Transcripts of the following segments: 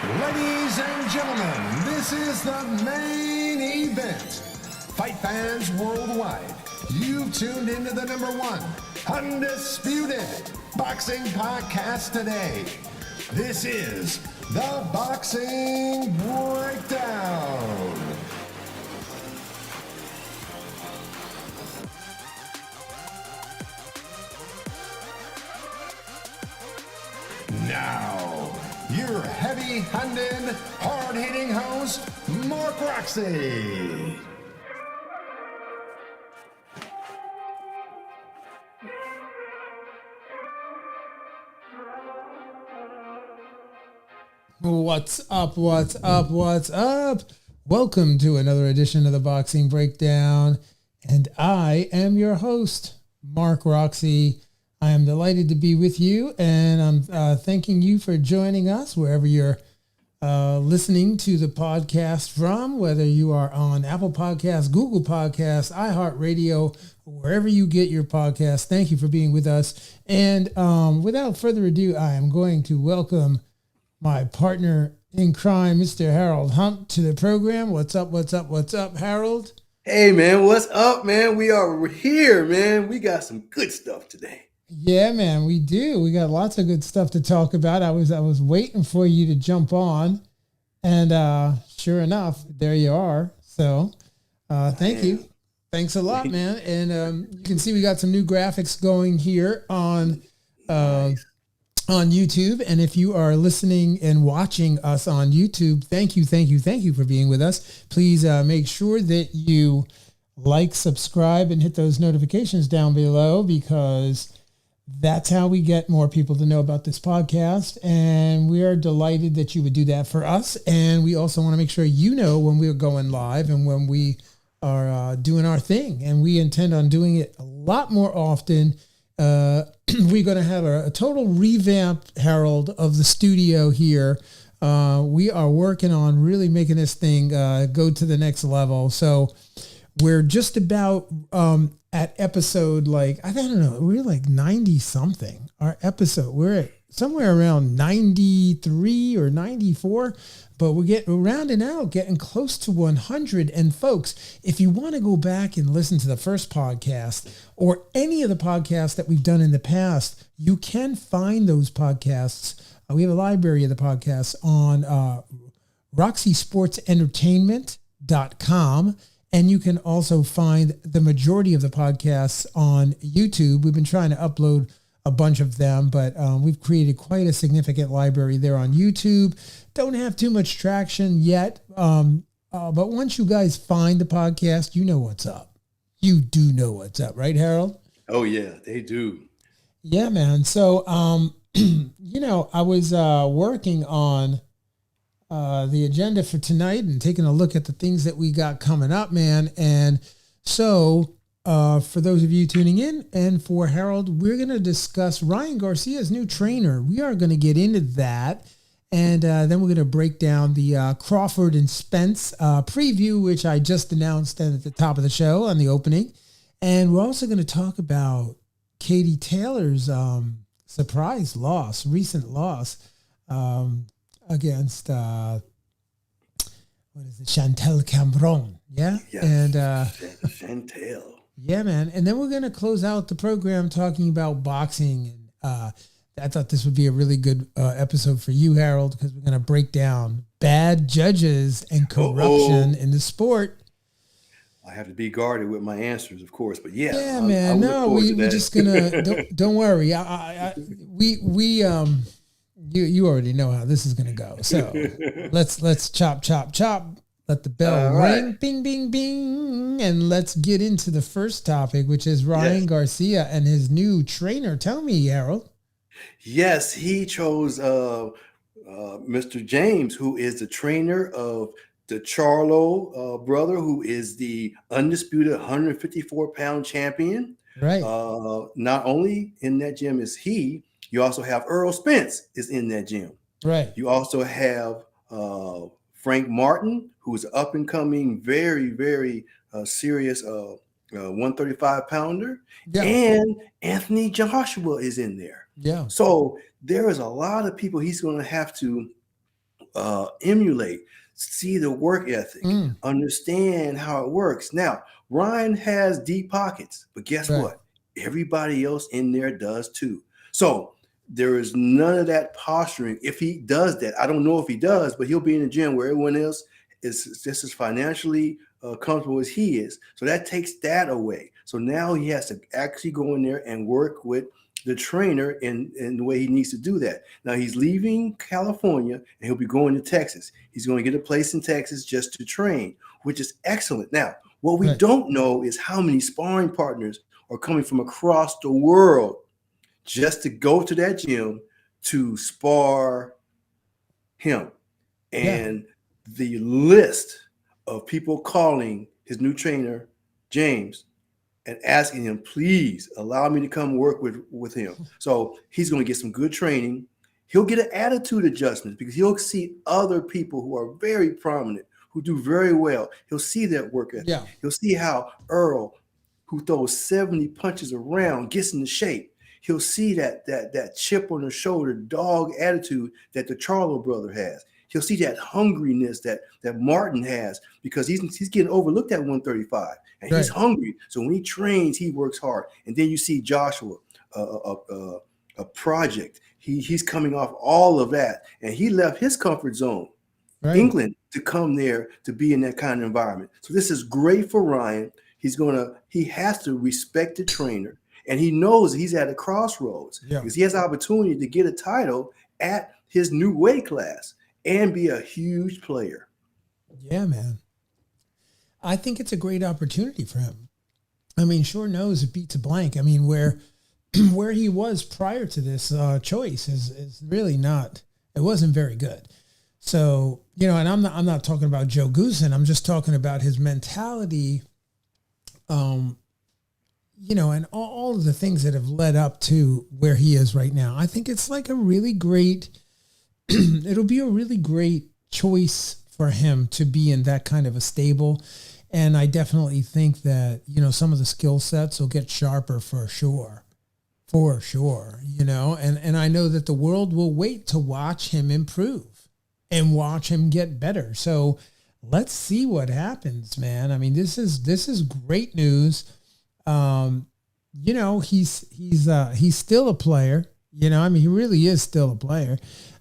Ladies and gentlemen, this is the main event. Fight fans worldwide, you've tuned into the #1 undisputed boxing podcast today. This is the Boxing Breakdown. Now, your heavy-handed, hard-hitting host, Mark Roxy. What's up? What's up? What's up? Welcome to another edition of the Boxing Breakdown, and I am your host, Mark Roxy. I am delighted to be with you, and I'm thanking you for joining us wherever you're listening to the podcast from, whether you are on Apple Podcasts, Google Podcasts, iHeartRadio, wherever you get your podcasts. Thank you for being with us. And without further ado, I am going to welcome my partner in crime, Mr. Harold Hump, to the program. What's up? What's up? What's up, Harold? Hey, man. What's up, man? We are here, man. We got some good stuff today. Yeah, man, we do. We got lots of good stuff to talk about. I was waiting for you to jump on, and sure enough, there you are. So, thank you. Thanks a lot, man. And you can see we got some new graphics going here on YouTube. And if you are listening and watching us on YouTube, thank you for being with us. Please make sure that you like, subscribe, and hit those notifications down below, because that's how we get more people to know about this podcast. And we are delighted that you would do that for us. And we also want to make sure you know when we're going live and when we are doing our thing. And we intend on doing it a lot more often. We're going to have a total revamp, Harold, of the studio here. We are working on really making this thing go to the next level. So we're just about at episode, like, I don't know, we're like 90 something. Our episode, we're at somewhere around 93 or 94, but we're rounding out, getting close to 100. And folks, if you want to go back and listen to the first podcast or any of the podcasts that we've done in the past, you can find those podcasts. We have a library of the podcasts on RoxySportsEntertainment.com. And you can also find the majority of the podcasts on YouTube. We've been trying to upload a bunch of them, but we've created quite a significant library there on YouTube. Don't have too much traction yet, but once you guys find the podcast, you know what's up. You do know what's up, right, Harold? Oh, yeah, they do. Yeah, man. So, I was working on the agenda for tonight and taking a look at the things that we got coming up, man. And so for those of you tuning in, and for Harold, we're going to discuss Ryan Garcia's new trainer. We are going to get into that. And then we're going to break down the Crawford and Spence preview, which I just announced at the top of the show on the opening. And we're also going to talk about Katie Taylor's recent loss, against Chantel Cambron, yeah? Yes, and Chantel. Yeah, man. And then we're going to close out the program talking about boxing. And I thought this would be a really good episode for you, Harold, because we're going to break down bad judges and corruption in the sport. I have to be guarded with my answers, of course, but yeah. Yeah, man. No, we're just going to, don't worry. You already know how this is going to go. So let's chop. Let the bell ring, bing, bing, bing. And let's get into the first topic, which is Ryan Garcia and his new trainer. Tell me, Harold. Yes, he chose Mr. James, who is the trainer of the Charlo brother, who is the undisputed 154-pound champion. Right. Not only in that gym is he, you also have Earl Spence is in that gym. Right. You also have Frank Martin, who's an up-and-coming, very, very serious 135-pounder. Yeah. And Anthony Joshua is in there. Yeah. So there is a lot of people he's going to have to emulate, see the work ethic, understand how it works. Now, Ryan has deep pockets, but guess Right. what? Everybody else in there does too. So there is none of that posturing. If he does that, I don't know if he does, but he'll be in the gym where everyone else is just as financially comfortable as he is. So that takes that away. So now he has to actually go in there and work with the trainer in the way he needs to do that. Now he's leaving California and he'll be going to Texas. He's going to get a place in Texas just to train, which is excellent. Now, what we don't know is how many sparring partners are coming from across the world just to go to that gym to spar him. And the list of people calling his new trainer, James, and asking him, please allow me to come work with him. So he's going to get some good training. He'll get an attitude adjustment because he'll see other people who are very prominent, who do very well. He'll see that work ethic. Yeah. He'll see how Earl, who throws 70 punches around, gets into shape. He'll see that chip on the shoulder, dog attitude that the Charlo brother has. He'll see that hungriness that Martin has because he's getting overlooked at 135 and he's hungry. So when he trains, he works hard. And then you see Joshua, a project. He's coming off all of that, and he left his comfort zone, England, to come there to be in that kind of environment. So this is great for Ryan. He has to respect the trainer, and he knows he's at a crossroads because he has the opportunity to get a title at his new weight class and be a huge player. Yeah, man. I think it's a great opportunity for him. I mean, sure knows it beats a blank. I mean, where he was prior to this choice is really not, it wasn't very good. So, you know, and I'm not talking about Joe Goosen. I'm just talking about his mentality, you know, and all of the things that have led up to where he is right now. I think it's like a really great, it'll be a really great choice for him to be in that kind of a stable. And I definitely think that, you know, some of the skill sets will get sharper for sure, you know, and I know that the world will wait to watch him improve and watch him get better. So let's see what happens, man. I mean, this is great news. You know, he's still a player, you know, I mean, he really is still a player.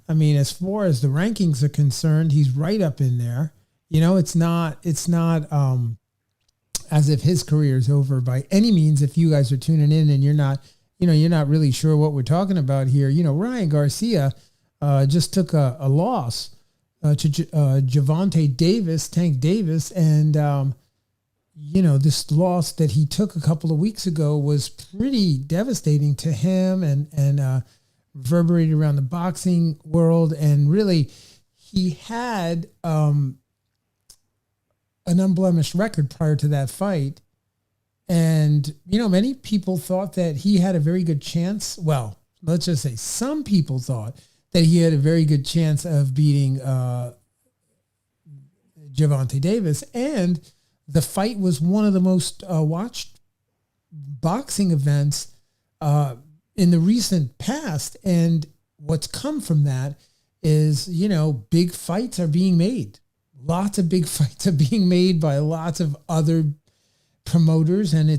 I mean, as far as the rankings are concerned, he's right up in there. You know, it's not as if his career is over by any means. If you guys are tuning in and you're not really sure what we're talking about here, you know, Ryan Garcia just took a loss to Gervonta Davis, Tank Davis, and you know, this loss that he took a couple of weeks ago was pretty devastating to him and reverberated around the boxing world. And really, he had an unblemished record prior to that fight. And, you know, many people thought that he had a very good chance. Well, let's just say some people thought that he had a very good chance of beating Gervonta Davis. And the fight was one of the most watched boxing events in the recent past. And what's come from that is, you know, big fights are being made. Lots of big fights are being made by lots of other promoters. And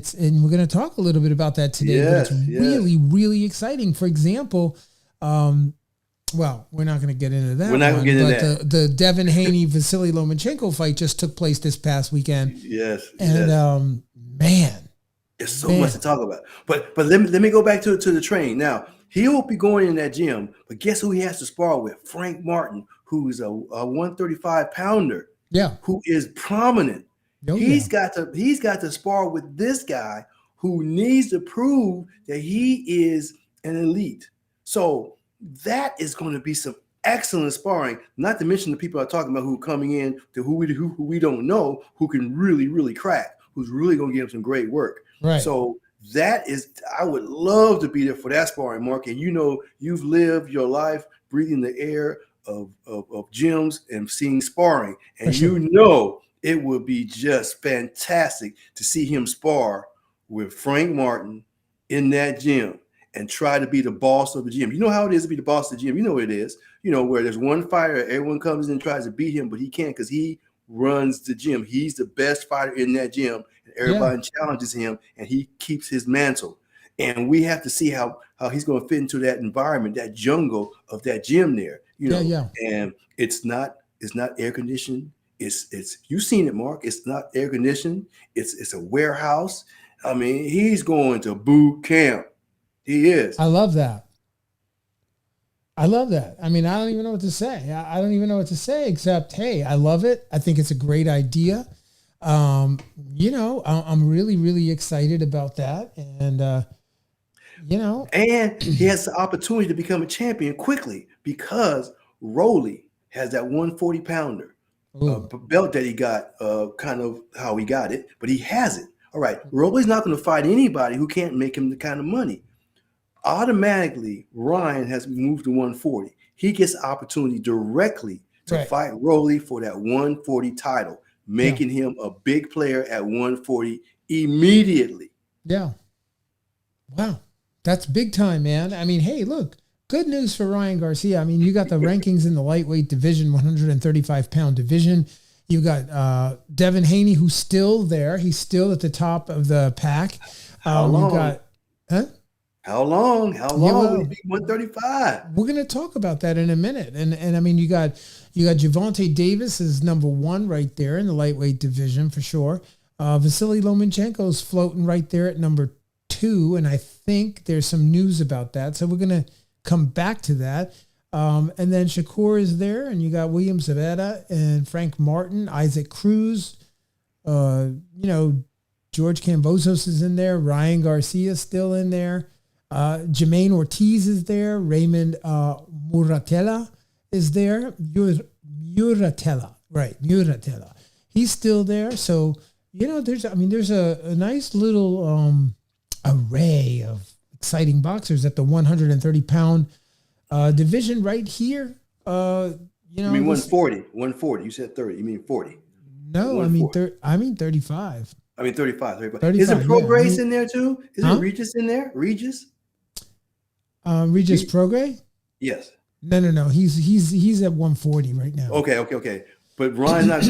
we're going to talk a little bit about that today. Yes, but it's really, really exciting. For example, well, we're not going to get into that. We're not going to get into that. The Devin Haney Vasily Lomachenko fight just took place this past weekend. Yes. And man, there's so much to talk about. But let me go back to the training. Now, he'll be going in that gym, but guess who he has to spar with? Frank Martin, who is a 135 pounder. Yeah. Who is prominent. Oh, he's got to spar with this guy who needs to prove that he is an elite. So that is going to be some excellent sparring, not to mention the people I'm talking about who are coming in to who we don't know, who can really, really crack, who's really going to give him some great work. Right. So that is, I would love to be there for that sparring, Mark. And you know, you've lived your life breathing the air of gyms and seeing sparring. And you know it would be just fantastic to see him spar with Frank Martin in that gym. and try to be the boss of the gym. You know how it is to be the boss of the gym. You know what it is. You know, where there's one fighter, everyone comes in and tries to beat him, but he can't because he runs the gym. He's the best fighter in that gym. And everybody challenges him, and he keeps his mantle. And we have to see how he's going to fit into that environment, that jungle of that gym there. You know, and it's not air conditioned. It's you've seen it, Mark. It's not air conditioned. It's a warehouse. I mean, he's going to boot camp. He is. I love that. I mean, I don't even know what to say. I don't even know what to say except, hey, I love it. I think it's a great idea. You know, I'm really, really excited about that. And, you know. And he has the opportunity to become a champion quickly because Rolly has that 140 pounder belt that he got, kind of how he got it, but he has it. All right. Rolly's not going to fight anybody who can't make him the kind of money. Automatically, Ryan has moved to 140. He gets the opportunity directly to fight Rolly for that 140 title, making him a big player at 140 immediately. Yeah. Wow. That's big time, man. I mean, hey, look, good news for Ryan Garcia. I mean, you got the rankings in the lightweight division, 135-pound division. You got Devin Haney, who's still there. He's still at the top of the pack. How long? You got, How long? Will he be 135? We're going to talk about that in a minute. And I mean, you got Gervonta Davis is number one right there in the lightweight division for sure. Vasily Lomachenko is floating right there at number 2. And I think there's some news about that. So we're going to come back to that. And then Shakur is there, and you got William Zabetta and Frank Martin, Isaac Cruz, you know, George Kambosos is in there. Ryan Garcia is still in there. Jermaine Ortiz is there. Raymond Muratella is there. Muratella. He's still there. So, you know, there's a nice little array of exciting boxers at the 130-pound division right here. You know, I mean 140. 140. You said 30. You mean 40? No, I mean 35. I mean 35. Is it Pro Grace in there too? Is it Regis in there? Regis Prograis? Yes. No. He's at 140 right now. Okay. But Ryan's not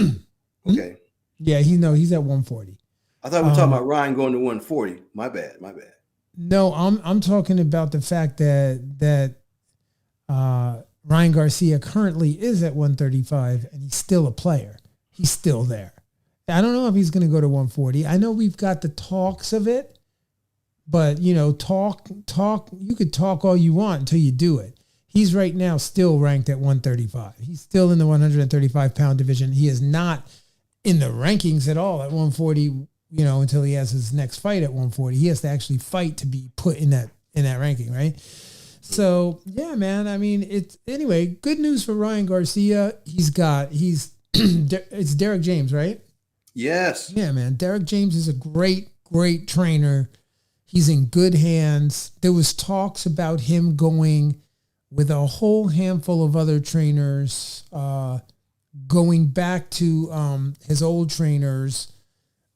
okay. Yeah, he's at 140. I thought we were talking about Ryan going to 140. My bad. No, I'm talking about the fact that Ryan Garcia currently is at 135 and he's still a player. He's still there. I don't know if he's going to go to 140. I know we've got the talks of it, but you know, talk, you could talk all you want until you do it. He's right now still ranked at 135. He's still in the 135-pound division. He is not in the rankings at all at 140, you know, until he has his next fight at 140. He has to actually fight to be put in that ranking, right? So, yeah, man, I mean, anyway, good news for Ryan Garcia. It's Derek James, right? Yes. Yeah, man. Derek James is a great, great trainer. He's in good hands. There was talks about him going with a whole handful of other trainers, going back to his old trainers,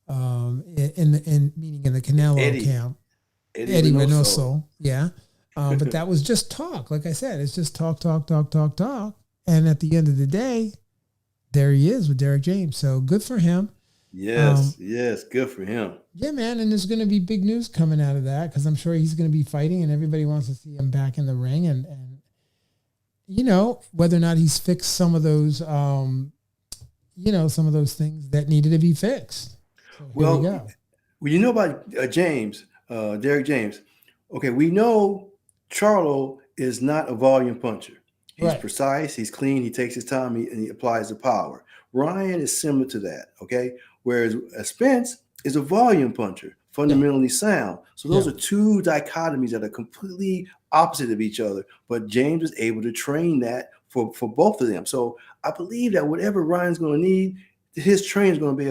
meaning in the Canelo camp. Eddie Reynoso. Yeah. But that was just talk. Like I said, it's just talk. And at the end of the day, there he is with Derek James. So good for him. Yes, good for him. Yeah, man, and there's going to be big news coming out of that because I'm sure he's going to be fighting and everybody wants to see him back in the ring and you know, whether or not he's fixed some of those, you know, some of those things that needed to be fixed. So well, you know about James, Derek James. Okay, we know Charlo is not a volume puncher. He's precise, he's clean, he takes his time, and he applies the power. Ryan is similar to that, okay? Whereas Spence is a volume puncher, fundamentally sound. So those are two dichotomies that are completely opposite of each other. But James is able to train that for both of them. So I believe that whatever Ryan's going to need, his trainer is going to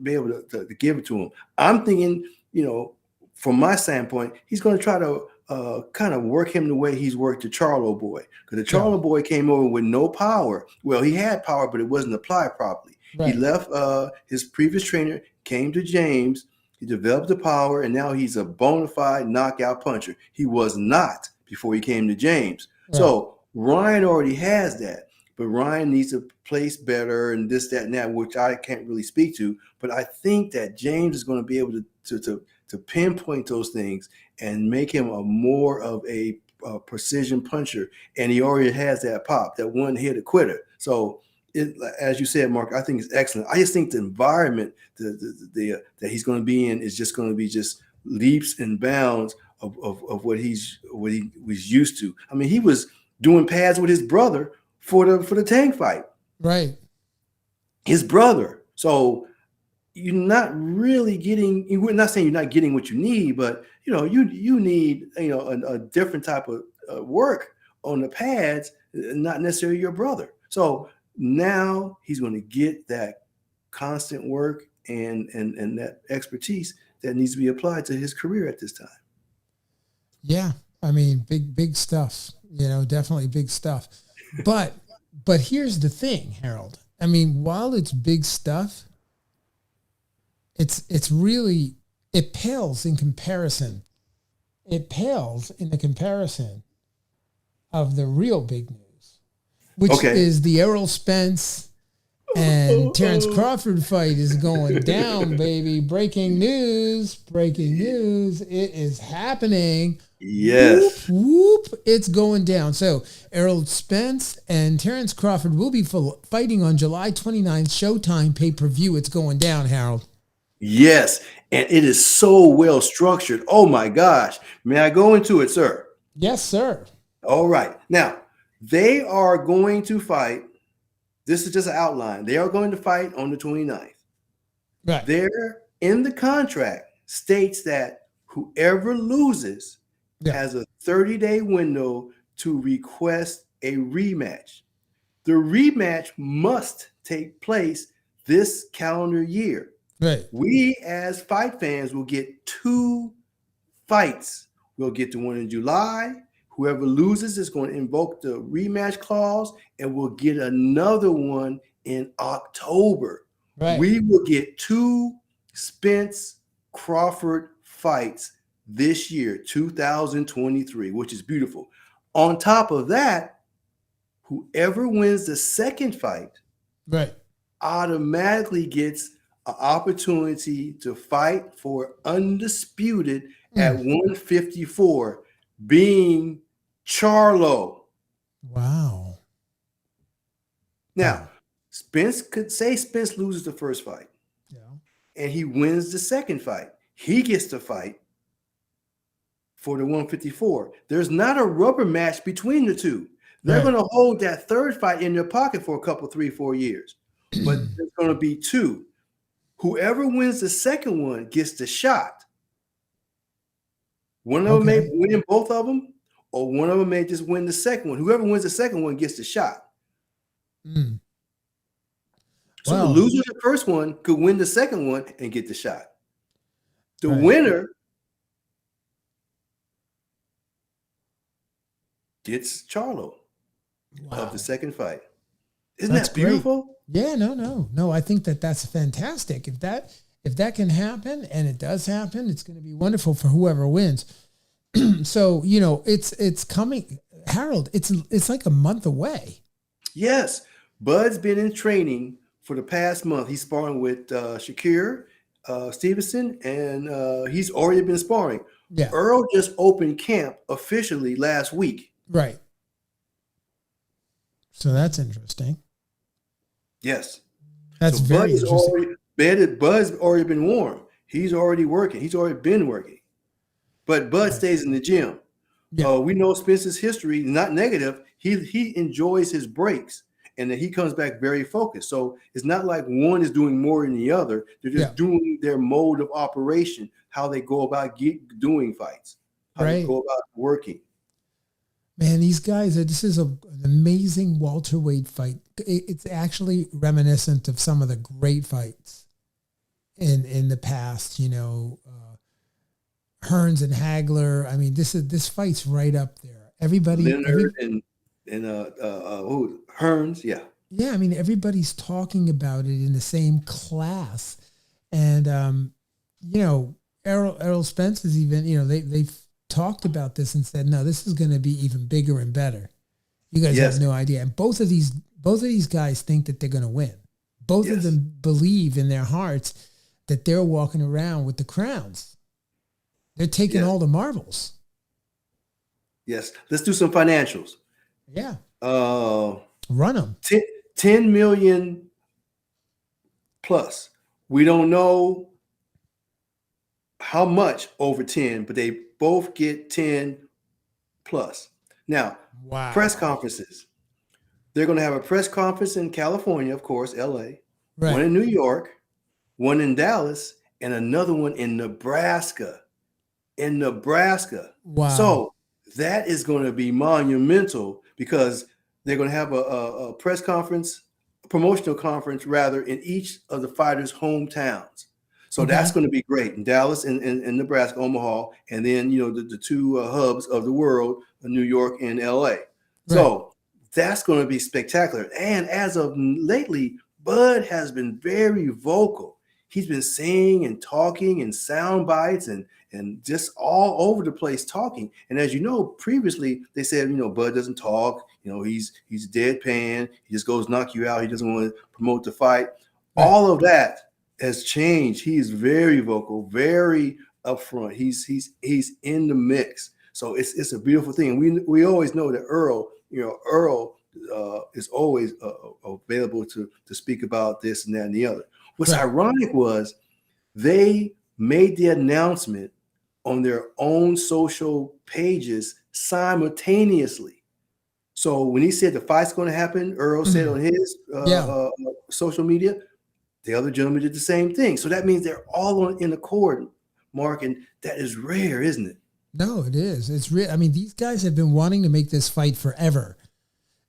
be able to give it to him. I'm thinking, you know, from my standpoint, he's going to try to kind of work him the way he's worked the Charlo boy. Because the Charlo boy came over with no power. Well, he had power, but it wasn't applied properly. Right. He left his previous trainer, came to James. He developed the power, and now he's a bona fide knockout puncher. He was not before he came to James. Right. So Ryan already has that, but Ryan needs to place better and this, that, and that, which I can't really speak to. But I think that James is going to be able to pinpoint those things and make him a more of a precision puncher. And he already has that pop, that one hit quitter. So as you said, Mark, I think it's excellent. I just think the environment that he's going to be in is just going to be just leaps and bounds of what he was used to. I mean, he was doing pads with his brother for the Tank fight. Right. His brother. So you're not really getting, we're not saying you're not getting what you need, but you need a different type of work on the pads, not necessarily your brother. So now he's going to get that constant work and that expertise that needs to be applied to his career at this time. Yeah. I mean, big stuff, definitely big stuff. But here's the thing, Harold. I mean, while it's big stuff, it's really, it pales in comparison. It pales in the comparison of the real big news, which is the Errol Spence and Terrence Crawford fight is going down, baby. Breaking news. It is happening. Yes. Whoop, it's going down. So Errol Spence and Terrence Crawford will be fighting on July 29th, Showtime pay-per-view. It's going down, Harold. Yes, and it is so well structured. Oh my gosh. May I go into it, sir? Yes, sir. All right. Now, they are going to fight. This is just an outline. They are going to fight on the 29th. Right. There in the contract states that whoever loses has a 30-day window to request a rematch. The rematch must take place this calendar year. Right. We as fight fans will get 2 fights. We'll get the one in July. Whoever loses is going to invoke the rematch clause, and we'll get another one in October. Right. We will get 2 Spence Crawford fights this year, 2023, which is beautiful. On top of that, whoever wins the second fight automatically gets an opportunity to fight for undisputed at 154, being Charlo. Wow. Now, Spence loses the first fight. Yeah. And he wins the second fight. He gets to fight for the 154. There's not a rubber match between the two. They're going to hold that third fight in their pocket for a couple, 3-4 years. But there's going to be 2. Whoever wins the second one gets the shot. One of them may win both of them, or one of them may just win the second one. Whoever wins the second one gets the shot. So the loser of the first one could win the second one and get the shot. The winner gets Charlo of the second fight. Isn't that beautiful? Great. Yeah, no. I think that's fantastic. If that can happen, and it does happen, it's going to be wonderful for whoever wins. So it's coming, Harold. It's like a month away. Yes, Bud's been in training for the past month. He's sparring with Shakur Stevenson, and he's already been sparring. Yeah. Earl just opened camp officially last week. Right. So that's interesting. Yes. That's very interesting. Bud's already been warm. He's already working. He's already been working. But Bud stays in the gym. Yeah. We know Spence's history, not negative. He enjoys his breaks, and then he comes back very focused. So it's not like one is doing more than the other. They're just doing their mode of operation, how they go about doing fights, how they go about working. Man, these guys, this is an amazing welterweight fight. It's actually reminiscent of some of the great fights in the past, Hearns and Hagler. I mean, this fight's right up there. Everybody, Leonard and Hearns, yeah. Yeah, I mean, everybody's talking about it in the same class. And Errol Spence is even, they've talked about this and said, no, this is going to be even bigger and better. You guys Yes. have no idea. And both of these guys think that they're going to win. Both of them believe in their hearts that they're walking around with the crowns. They're taking all the marbles. Yes. Let's do some financials. Yeah. Run them. 10 million plus. We don't know how much over 10, but they both get 10 plus. Now, press conferences. They're going to have a press conference in California, of course, LA, one in New York, one in Dallas, and another one in Nebraska. Wow. So that is going to be monumental because they're going to have a press conference, a promotional conference rather, in each of the fighters' hometowns. So that's going to be great in Dallas and Nebraska, Omaha, and then the two hubs of the world, New York and LA. Right. So that's going to be spectacular. And as of lately, Bud has been very vocal. He's been saying and talking and sound bites and just all over the place talking. And as you know, previously they said, Bud doesn't talk. He's deadpan. He just goes knock you out. He doesn't want to promote the fight. Right. All of that has changed. He is very vocal, very upfront. He's in the mix. So it's a beautiful thing. We always know that Earl is always available to speak about this and that and the other. What's ironic was they made the announcement on their own social pages simultaneously. So when he said the fight's going to happen, Earl said on his social media, the other gentleman did the same thing. So that means they're all in accord, Mark, and that is rare, isn't it? No, it is. It's rare. I mean, these guys have been wanting to make this fight forever.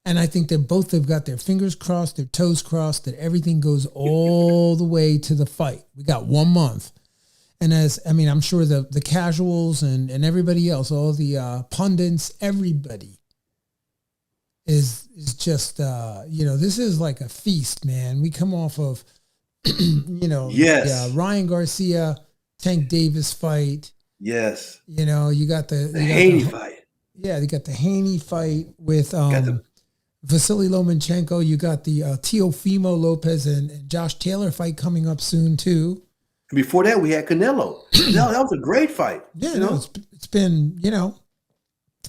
And I think that both have got their fingers crossed, their toes crossed, that everything goes all the way to the fight. We got 1 month. And I'm sure the casuals and everybody else, all the pundits, everybody is just, this is like a feast, man. We come off of, Ryan Garcia, Tank Davis fight. Yes. You got the Haney fight. Yeah, they got the Haney fight with Vasily Lomachenko. You got the Teofimo Lopez and Josh Taylor fight coming up soon too. And before that, we had Canelo. That was a great fight. Yeah,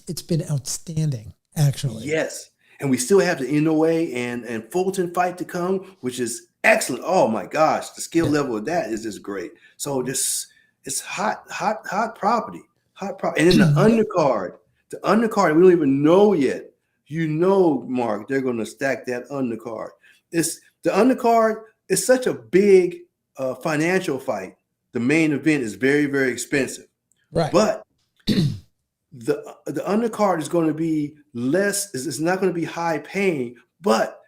it's been outstanding, actually. Yes, and we still have the Inoue and Fulton fight to come, which is excellent. Oh my gosh, the skill level of that is just great. So it's hot property. And then the undercard, we don't even know yet. Mark, they're going to stack that undercard. The undercard is such a big financial fight. The main event is very, very expensive. Right. But the undercard is going to be less. It's not going to be high paying, but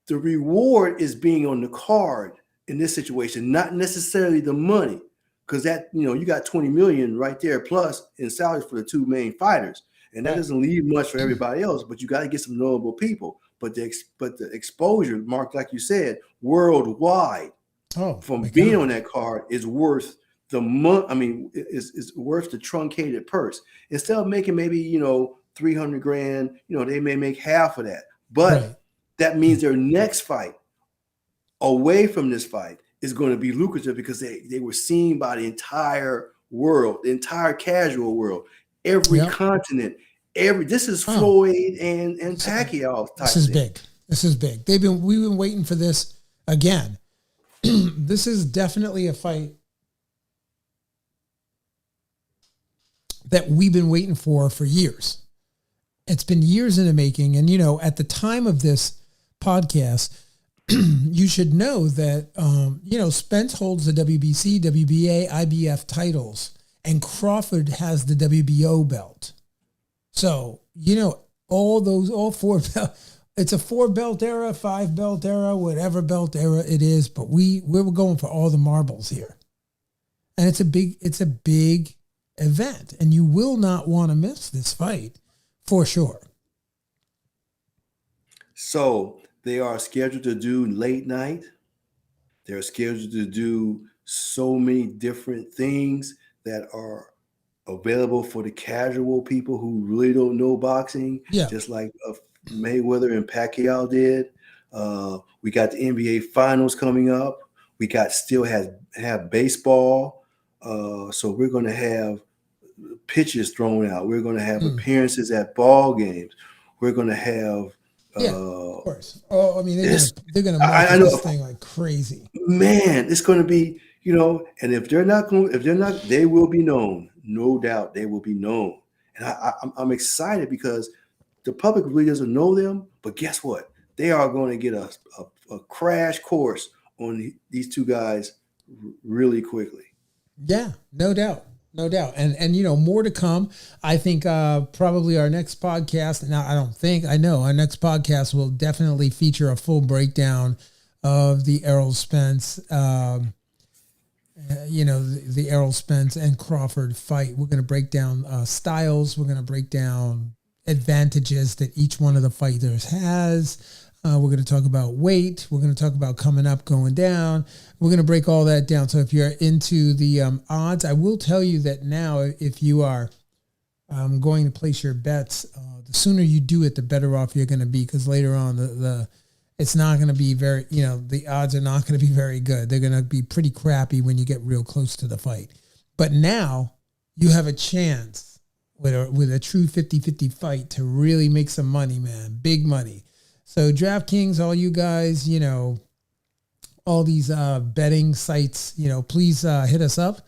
the reward is being on the card in this situation, not necessarily the money, because that you got 20 million right there plus in salaries for the two main fighters. And that doesn't leave much for everybody else, but you got to get some notable people. But the exposure, Mark, like you said, worldwide from being on that card is worth the month. I mean, is worth the truncated purse. Instead of making maybe 300 grand, they may make half of that. But that means their next fight away from this fight is going to be lucrative because they were seen by the entire world, the entire casual world. Every continent, this is Floyd and Pacquiao type. This is big. This is big. We've been waiting for this again. This is definitely a fight that we've been waiting for years. It's been years in the making. And, at the time of this podcast, you should know that, Spence holds the WBC, WBA, IBF titles. And Crawford has the WBO belt. So, all four belts. It's a 4-belt era, 5-belt era, whatever belt era it is. But we're going for all the marbles here. And it's a big event. And you will not want to miss this fight for sure. So they are scheduled to do late night. They're scheduled to do so many different things that are available for the casual people who really don't know boxing, Yeah. just like Mayweather and Pacquiao did. We got the NBA Finals coming up. We got still have baseball. So we're going to have pitches thrown out. We're going to have appearances at ball games. We're going to have. Of course. Oh, I mean, they're gonna I market know. this thing like crazy. Man, it's going to be, and if they're not, they will be known. No doubt, they will be known. And I'm excited because the public really doesn't know them. But guess what? They are going to get a crash course on these two guys really quickly. Yeah, no doubt. No doubt. And more to come. I think probably our next podcast, now I know our next podcast will definitely feature a full breakdown of the Errol Spence, the Errol Spence and Crawford fight. We're going to break down styles. We're going to break down advantages that each one of the fighters has. We're going to talk about weight. We're going to talk about coming up, going down. We're going to break all that down. So if you're into the odds, I will tell you that now if you are going to place your bets, the sooner you do it, the better off you're going to be, because later on it's not going to be very, the odds are not going to be very good. They're going to be pretty crappy when you get real close to the fight. But now you have a chance with a true 50-50 fight to really make some money, man. Big money. So DraftKings, all you guys, all these betting sites, please hit us up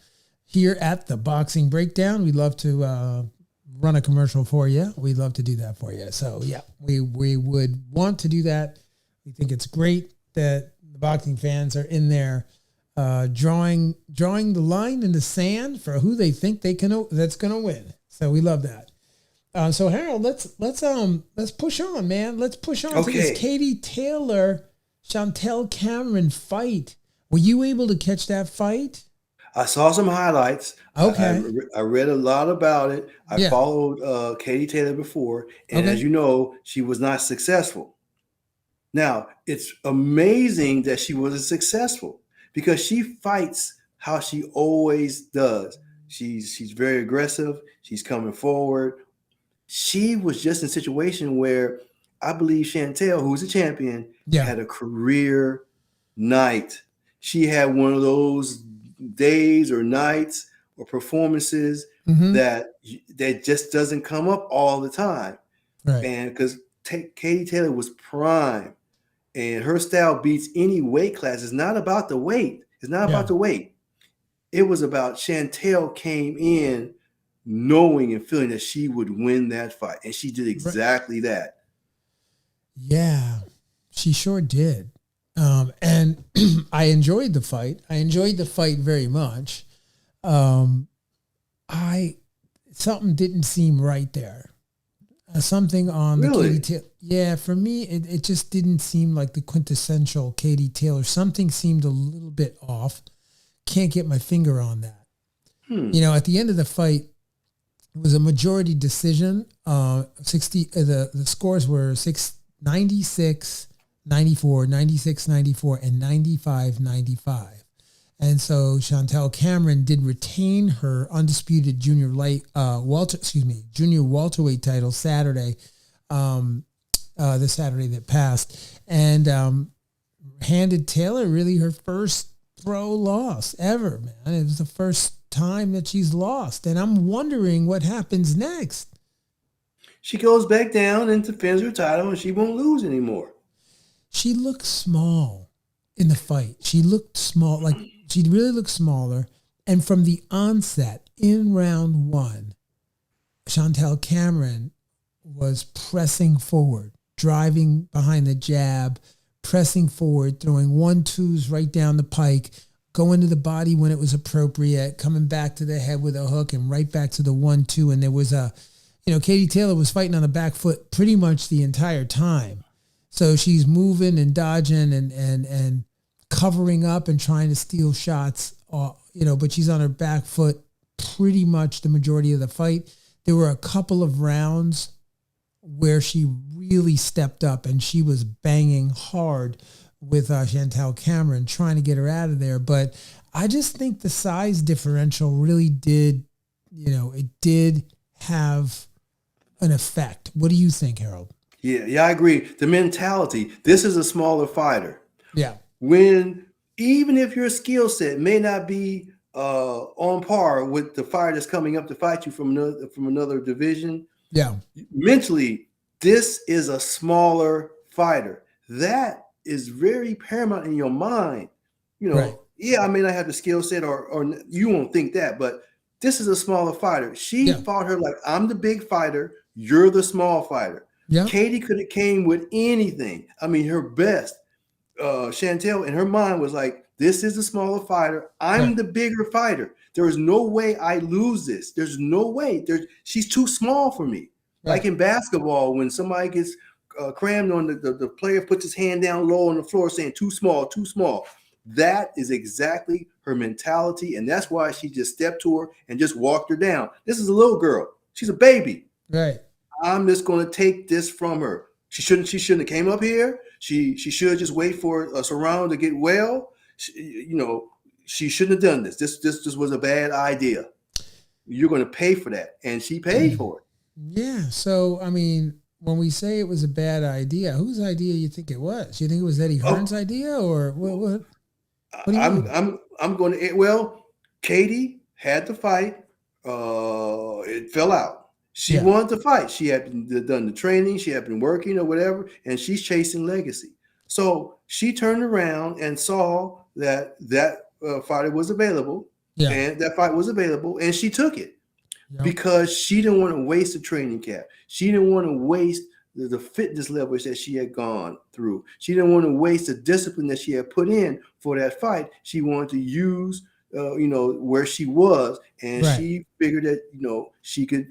here at the Boxing Breakdown. We'd love to run a commercial for you. We'd love to do that for you. So yeah, we would want to do that. We think it's great that the boxing fans are in there drawing the line in the sand for who they think that's going to win. So we love that. So Harold, let's push on, man. Let's push on to this Katie Taylor, Chantel Cameron fight. Were you able to catch that fight? I saw some highlights. Okay. I read a lot about it. I followed Katie Taylor before, and as you know, she was not successful. Now, it's amazing that she wasn't successful because she fights how she always does. She's very aggressive. She's coming forward. She was just in a situation where I believe Chantel, who's a champion, had a career night. She had one of those days or nights or performances that just doesn't come up all the time. Right. And because Katie Taylor was prime and her style beats any weight class. It's not about the weight. It's not about the weight. It was about Chantel came in knowing and feeling that she would win that fight. And she did exactly that. Yeah, she sure did. And I enjoyed the fight. I enjoyed the fight very much. Something didn't seem right there. Something on the Katie Taylor. Yeah, for me, it just didn't seem like the quintessential Katie Taylor. Something seemed a little bit off. Can't get my finger on that. At the end of the fight, it was a majority decision. The scores were 96-94, 96-94, and 95-95. And so Chantel Cameron did retain her undisputed junior welterweight title Saturday, the Saturday that passed, and handed Taylor really her first pro loss ever, man. It was the first time that she's lost, and I'm wondering what happens next. She goes back down and defends her title, and she won't lose anymore. She looked small in the fight. She looked small, like she really looked smaller. And from the onset, in round one, Chantel Cameron was pressing forward, driving behind the jab, pressing forward, throwing 1-2s right down the pike, going to the body when it was appropriate, coming back to the head with a hook and right back to the 1-2. And there was Katie Taylor was fighting on the back foot pretty much the entire time. So she's moving and dodging and covering up and trying to steal shots, but she's on her back foot pretty much the majority of the fight. There were a couple of rounds where she really stepped up and she was banging hard with Chantel Cameron, trying to get her out of there. But I just think the size differential really did, it did have an effect. What do you think, Harold? Yeah, I agree. The mentality. This is a smaller fighter. Yeah. When even if your skill set may not be on par with the fighter that's coming up to fight you from another division, Yeah. mentally, this is a smaller fighter. That is very paramount in your mind. Right. Yeah, I may not have the skill set, or you won't think that, but this is a smaller fighter. She fought her like, I'm the big fighter, you're the small fighter. Yeah. Katie could have came with anything. I mean, her best. Chantel in her mind was like, this is the smaller fighter. I'm the bigger fighter. There is no way I lose this. There's no way. She's too small for me. Right. Like in basketball, when somebody gets crammed on, the player puts his hand down low on the floor saying, too small, too small. That is exactly her mentality. And that's why she just stepped to her and just walked her down. This is a little girl. She's a baby. Right. I'm just going to take this from her. She shouldn't have came up here. She should just wait for a surround to get well. She shouldn't have done this. This was a bad idea. You're going to pay for that. And she paid for it. Yeah. So, I mean, when we say it was a bad idea, whose idea you think it was? You think it was Eddie Hearn's idea, or what do you mean? I'm going to, well, Katie had to fight. It fell out. She wanted to fight. She had done the training. She had been working or whatever, and she's chasing legacy. So she turned around and saw that fighter was available, and that fight was available, and she took it because she didn't want to waste the training camp. She didn't want to waste the fitness levels that she had gone through. She didn't want to waste the discipline that she had put in for that fight. She wanted to use where she was, and she figured that she could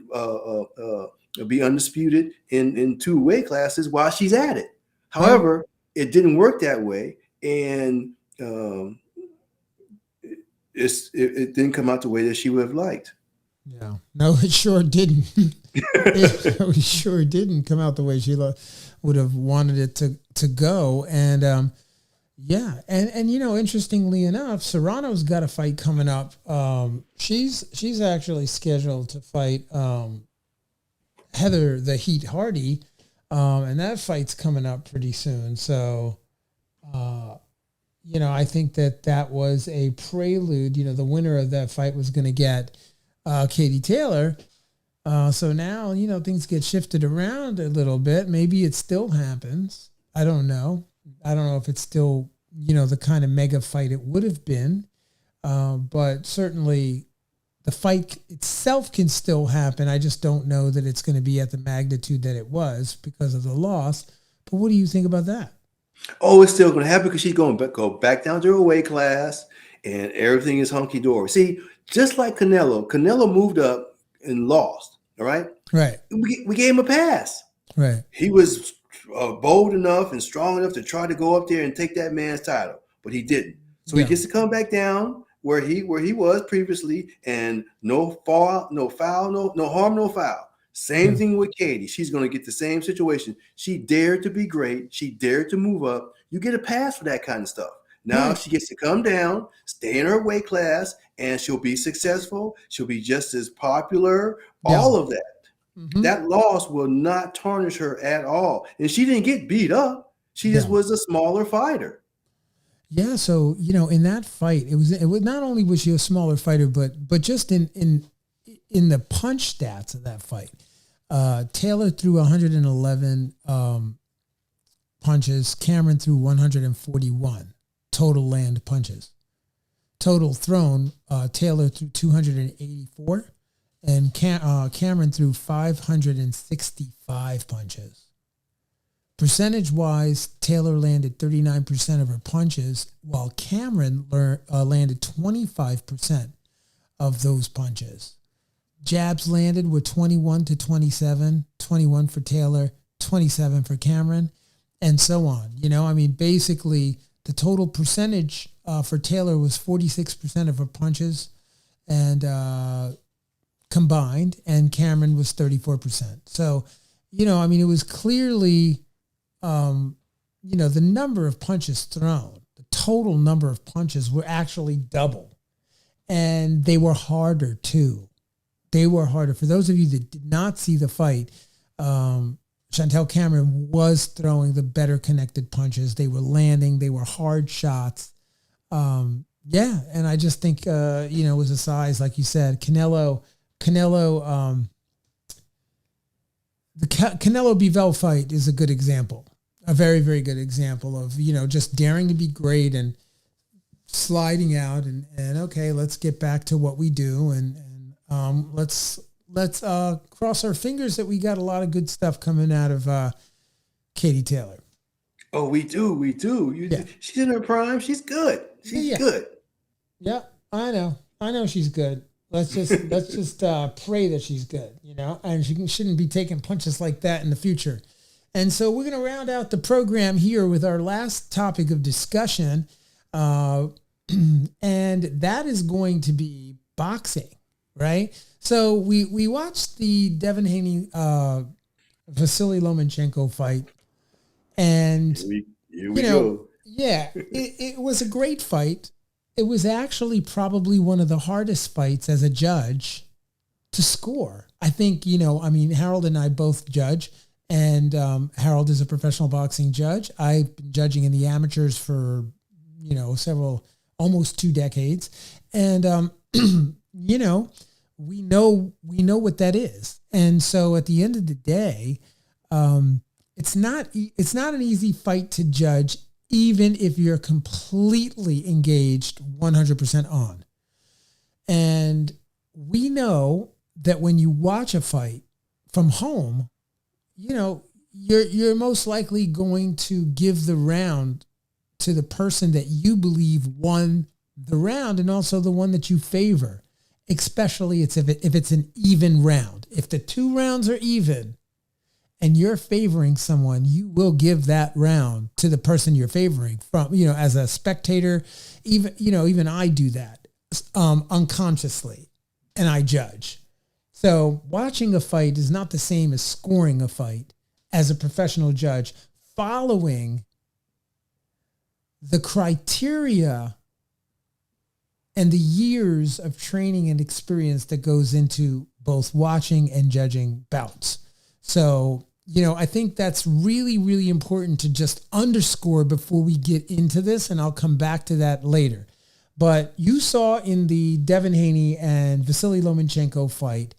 be undisputed in 2 weight classes while she's at it. However, it didn't work that way, and it didn't come out the way that she would have liked. Yeah, no, it sure didn't. It sure didn't come out the way she would have wanted it to go, and interestingly enough, Serrano's got a fight coming up. She's actually scheduled to fight Heather the Heat Hardy, and that fight's coming up pretty soon. So, I think that was a prelude. The winner of that fight was going to get Katie Taylor. So now, things get shifted around a little bit. Maybe it still happens. I don't know. I don't know if it's still, the kind of mega fight it would have been. But certainly the fight itself can still happen. I just don't know that it's going to be at the magnitude that it was because of the loss. But what do you think about that? Oh, it's still going to happen because she's going to go back down to her weight class and everything is hunky-dory. See, just like Canelo moved up and lost, all right? Right. We gave him a pass. Right. He was bold enough and strong enough to try to go up there and take that man's title, but he didn't. So he gets to come back down where he was previously, and no harm, no foul. Same thing with Katie. She's going to get the same situation. She dared to be great. She dared to move up. You get a pass for that kind of stuff. Now she gets to come down, stay in her weight class, and she'll be successful. She'll be just as popular, all of that. Mm-hmm. That loss will not tarnish her at all. And she didn't get beat up. She just was a smaller fighter. Yeah, so in that fight, it was not only was she a smaller fighter, but just in the punch stats of that fight, Taylor threw 111 punches. Cameron threw 141 total land punches. Total thrown, Taylor threw 284, and Cameron threw 565 punches. Percentage-wise, Taylor landed 39% of her punches, while Cameron landed 25% of those punches. Jabs landed were 21 to 27, 21 for Taylor, 27 for Cameron, and so on. Basically, the total percentage for Taylor was 46% of her punches and combined, and Cameron was 34%. So, it was clearly, the number of punches thrown, the total number of punches were actually double and they were harder too. They were harder. For those of you that did not see the fight, Chantel Cameron was throwing the better connected punches. They were landing. They were hard shots. Yeah, and I just think, it was a size, like you said, Canelo, the Canelo Bivol fight is a good example, a very, very good example of, just daring to be great and sliding out and okay, let's get back to what we do. And let's cross our fingers that we got a lot of good stuff coming out of Katie Taylor. Oh, we do. Yeah. She's in her prime. She's good. She's good. Yeah, I know she's good. Let's just pray that she's good, and she shouldn't be taking punches like that in the future. And so we're going to round out the program here with our last topic of discussion, and that is going to be boxing, right? So we watched the Devin Haney Vasily Lomachenko fight, and here we go. Yeah, it was a great fight. It was actually probably one of the hardest fights as a judge to score. I think, Harold and I both judge, and Harold is a professional boxing judge. I've been judging in the amateurs for, almost 2 decades. And, we know what that is. And so at the end of the day, it's not an easy fight to judge, even if you're completely engaged 100% on. And we know that when you watch a fight from home, you're most likely going to give the round to the person that you believe won the round, and also the one that you favor, especially if it's an even round. If the 2 rounds are even, and you're favoring someone, you will give that round to the person you're favoring. From, as a spectator, even I do that unconsciously, and I judge. So watching a fight is not the same as scoring a fight as a professional judge, following the criteria and the years of training and experience that goes into both watching and judging bouts. So, I think that's really, really important to just underscore before we get into this, and I'll come back to that later. But you saw in the Devin Haney and Vasily Lomachenko fight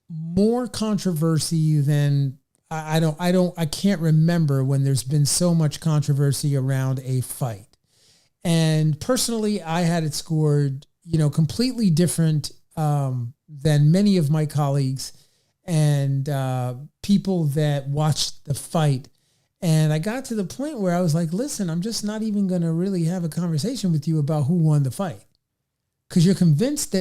more controversy than I can't remember when there's been so much controversy around a fight. And personally, I had it scored, completely different than many of my colleagues and people that watched the fight. And I got to the point where I was like, listen, I'm just not even going to really have a conversation with you about who won the fight. Because you're convinced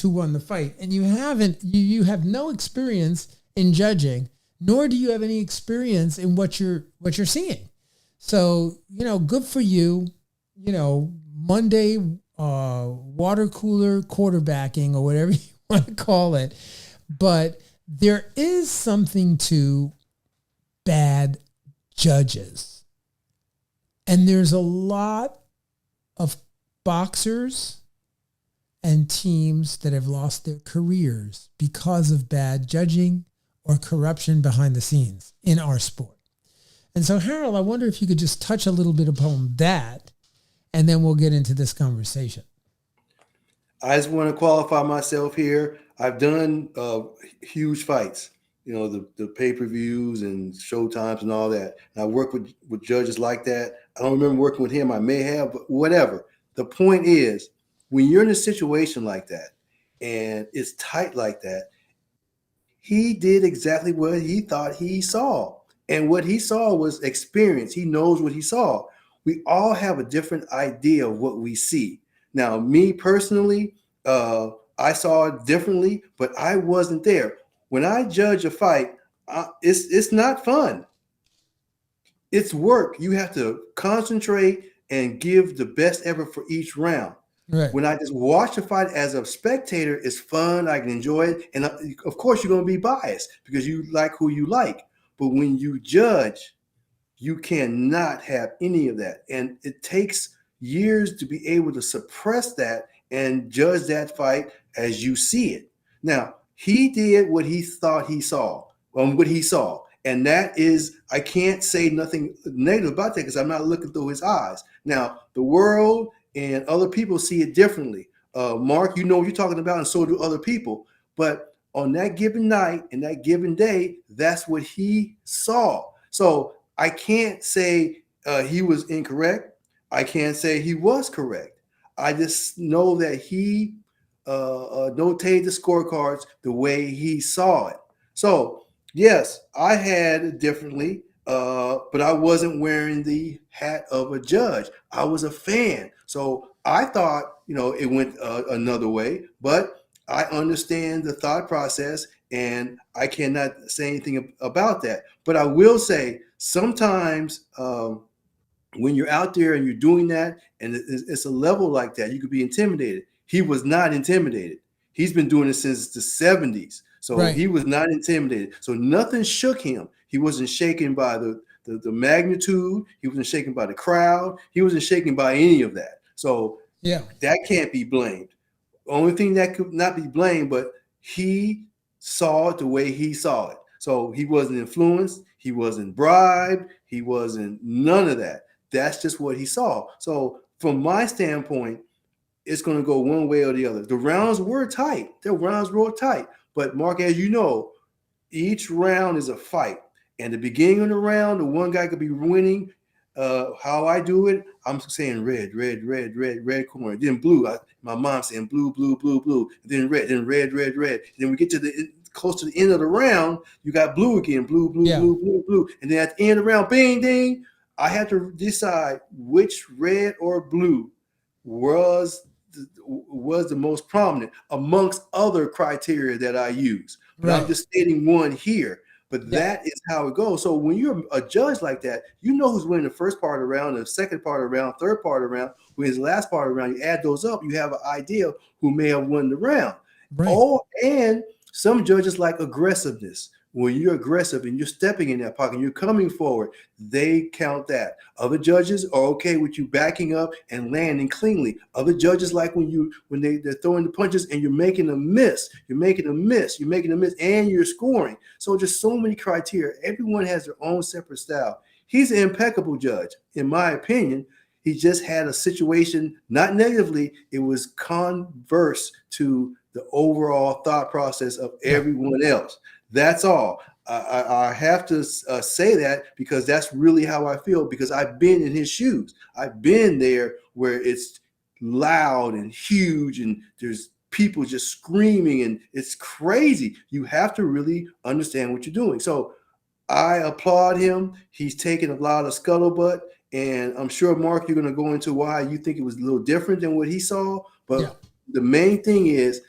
who won the fight, and you have no experience in judging, nor do you have any experience in what you're seeing. So, good for you, Monday water cooler quarterbacking, or whatever you want to call it. But there is something to bad judges. And there's a lot of boxers and teams that have lost their careers because of bad judging or corruption behind the scenes in our sport. And so, Harold, I wonder if you could just touch a little bit upon that, and then we'll get into this conversation. I just want to qualify myself here. I've done huge fights, the pay-per-views and showtimes and all that. And I work with judges like that. I don't remember working with him. I may have, but whatever. The point is, when you're in a situation like that and it's tight like that, he did exactly what he thought he saw. And what he saw was experience. He knows what he saw. We all have a different idea of what we see. Now, me personally, I saw it differently, but I wasn't there. When I judge a fight, it's not fun. It's work. You have to concentrate and give the best effort for each round. Right. When I just watch the fight as a spectator, it's fun. I can enjoy it. And of course, you're going to be biased because you like who you like. But when you judge, you cannot have any of that. And it takes years to be able to suppress that and judge that fight as you see it. Now, he did what he thought he saw, what he saw. And that is, I can't say nothing negative about that because I'm not looking through his eyes. Now, the world and other people see it differently. Mark, you know what you're talking about, and so do other people. But on that given night and that given day, that's what he saw. So I can't say he was incorrect. I can't say he was correct. I just know that he notated the scorecards the way he saw it. So, yes, I had it differently, but I wasn't wearing the hat of a judge. I was a fan. So I thought, it went another way, but I understand the thought process and I cannot say anything about that. But I will say sometimes when you're out there and you're doing that and it's a level like that, you could be intimidated. He was not intimidated. He's been doing it since the 70s. So right. He was not intimidated. So nothing shook him. He wasn't shaken by the magnitude. He wasn't shaken by the crowd. He wasn't shaken by any of that. So that can't be blamed. Only thing that could not be blamed, but he saw it the way he saw it. So he wasn't influenced. He wasn't bribed. He wasn't none of that. That's just what he saw. So from my standpoint, it's going to go one way or the other. The rounds were tight. The rounds were tight. But Mark, as you know, each round is a fight. And the beginning of the round, the one guy could be winning. How I do it, I'm saying red corner. Then blue. My mom saying blue. Then red. And then we get to close to the end of the round. You got blue again. Blue. And then at the end of the round, bing, ding. I had to decide which red or blue was the most prominent amongst other criteria that I use. But I'm just stating one here. But that is how it goes. So when you're a judge like that, you know who's winning the first part of the round, the second part of the round, third part of the round, wins the last part of the round. You add those up, you have an idea who may have won the round. Right. Oh, and some judges like aggressiveness. When you're aggressive and you're stepping in that pocket, you're coming forward, they count that. Other judges are okay with you backing up and landing cleanly. Other judges like when they're throwing the punches and you're making a miss, and you're scoring. So just so many criteria. Everyone has their own separate style. He's an impeccable judge, in my opinion. He just had a situation, not negatively, it was converse to the overall thought process of everyone else. That's all. I have to say that because that's really how I feel, because I've been in his shoes. I've been there where it's loud and huge and there's people just screaming and it's crazy. You have to really understand what you're doing. So I applaud him. He's taken a lot of scuttlebutt, and I'm sure, Mark, you're going to go into why you think it was a little different than what he saw. But the main thing is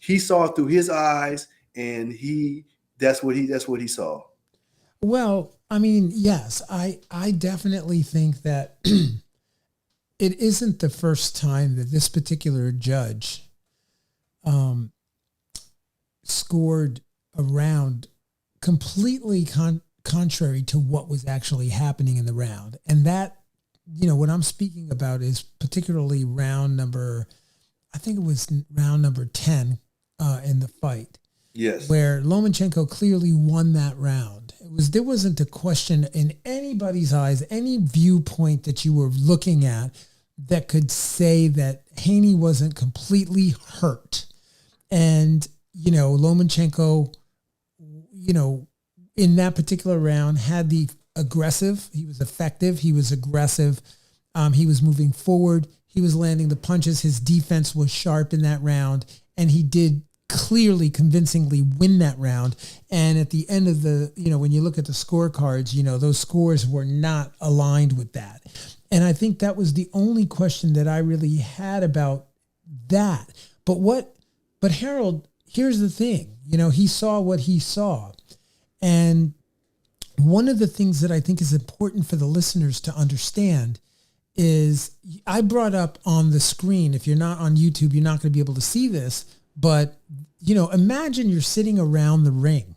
he saw through his eyes. And that's what he saw. Well, I mean, yes, I definitely think that it isn't the first time that this particular judge scored a round completely contrary to what was actually happening in the round. And that, what I'm speaking about is particularly round number 10 in the fight. Yes. Where Lomachenko clearly won that round. There wasn't a question in anybody's eyes, any viewpoint that you were looking at that could say that Haney wasn't completely hurt. And, Lomachenko, in that particular round had the aggressive, he was effective, he was aggressive, he was moving forward, he was landing the punches, his defense was sharp in that round, and he did clearly, convincingly win that round. And at the end of the, when you look at the scorecards, those scores were not aligned with that. And I think that was the only question that I really had about that. But Harold, here's the thing, he saw what he saw. And one of the things that I think is important for the listeners to understand is I brought up on the screen, if you're not on YouTube, you're not going to be able to see this, but, imagine you're sitting around the ring,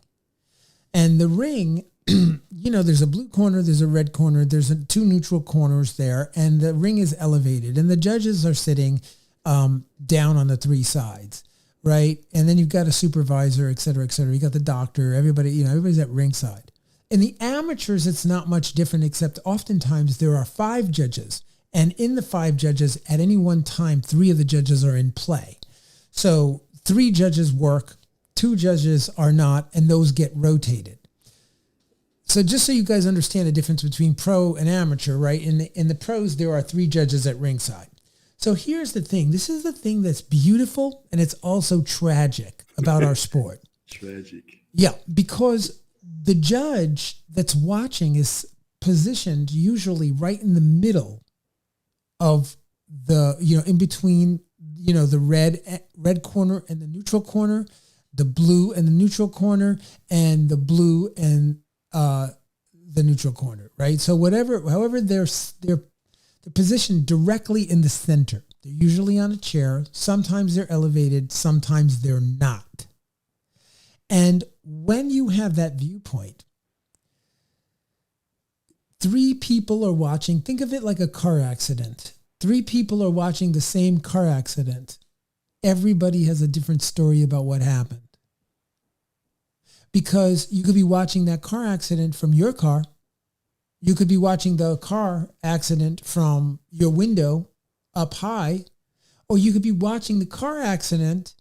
and the ring there's a blue corner, there's a red corner, there's two neutral corners there, and the ring is elevated, and the judges are sitting down on the three sides, right? And then you've got a supervisor, et cetera, et cetera. You got the doctor, everybody, everybody's at ringside. In the amateurs, it's not much different, except oftentimes there are 5 judges, and in the 5 judges, at any one time, 3 of the judges are in play. So 3 judges work, 2 judges are not, and those get rotated. So just so you guys understand the difference between pro and amateur, right? In the pros, there are 3 judges at ringside. So here's the thing. This is the thing that's beautiful, and it's also tragic about our sport. Tragic. Yeah, because the judge that's watching is positioned usually right in the middle of the, in between, the red corner and the neutral corner, the blue and the neutral corner, and the blue and the neutral corner, right? So however they're positioned directly in the center. They're usually on a chair. Sometimes they're elevated. Sometimes they're not. And when you have that viewpoint, 3 people are watching. Think of it like a car accident. 3 people are watching the same car accident. Everybody has a different story about what happened. Because you could be watching that car accident from your car. You could be watching the car accident from your window up high, or you could be watching the car accident